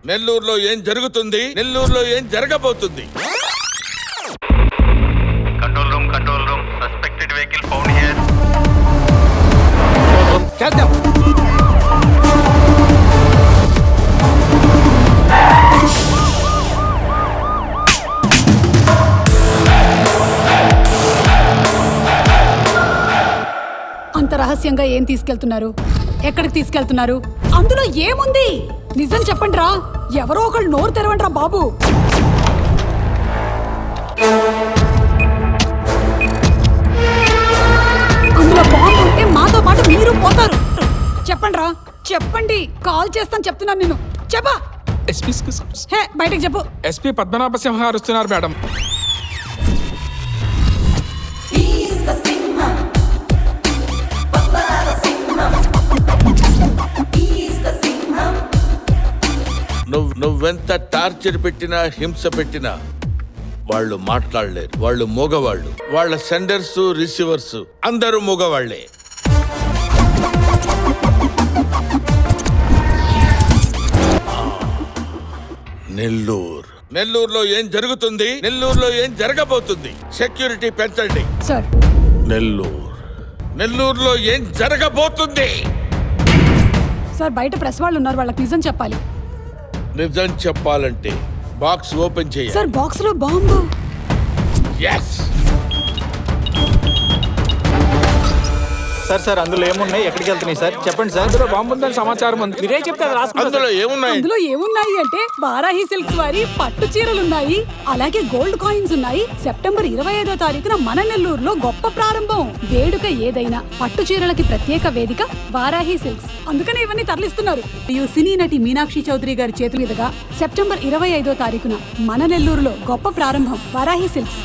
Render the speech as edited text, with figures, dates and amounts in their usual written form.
నెల్లూరులో ఏం జరుగుతుంది, నెల్లూరులో ఏం జరగబోతుంది? Control room suspected vehicle found here. చేద్దాం. అంత రహస్యంగా ఏం తీసుకెళ్తున్నారు? ఎక్కడికి తీసుకెళ్తున్నారు? అందులో ఏముంది? నిజం చెప్పండి రా. ఎవరో ఒకళ్ళు నోరు తెరవండి రా బాబు. అందులో బాంబు ఉంటే మాతో పాటు మీరు పోతారు. చెప్పండి రా, చెప్పండి. కాల్ చేస్తాను చెప్తున్నాను నేను. చెప్పా. హే, బయటకు చెప్పు. ఎస్పీ పద్మనాభ సింహ గారు వస్తున్నారు మేడం. నువ్వెంత టార్చర్ పెట్టినా, హింస పెట్టినా వాళ్ళు మాట్లాడలేరు. వాళ్ళు మూగవాళ్ళు. వాళ్ళ సెండర్స్, రిసీవర్స్ అందరూ మూగవాళ్లే. నెల్లూరులో ఏం జరుగుతుంది, నెల్లూరులో ఏం జరగబోతుంది? సెక్యూరిటీ పెంచండి సార్. నెల్లూరులో ఏం జరగబోతుంది? సార్, బయట ప్రెస్ వాళ్ళు ఉన్నారు, వాళ్ళకి నిజం చెప్పాలి. నిజం చెప్పాలంటే బాక్స్ ఓపెన్ చేయాలి. సార్, బాక్స్ లో బాంబు. yes సార్ అందులో ఏమున్నాయి, ఎక్కడికి వెళ్తున్నాయి సార్? చెప్పండి సార్. అందులో బాంబు ఉందని సమాచారం ఉంది. మీరే చెప్తే అందులో ఏమున్నాయి? అందులో ఏమున్నాయి అంటే వారాహి సిల్క్స్ వారి పట్టు చీరలున్నాయి, అలాగే గోల్డ్ కాయిన్స్ ఉన్నాయి. సెప్టెంబర్ 25వ తారీఖున మన నెల్లూరులో గొప్ప ప్రారంభం. వేడుక ఏదైనా పట్టు చీరలకి ప్రత్యేక వేదిక వారాహి సిల్క్స్. అందుకనే ఇవన్నీ తరలిస్తున్నారు. సినీ నటి మీనాక్షి చౌదరి గారి చేతుల మీదుగా సెప్టెంబర్ 25వ తారీఖున మన నెల్లూరులో గొప్ప ప్రారంభం. వారాహి సిల్క్స్.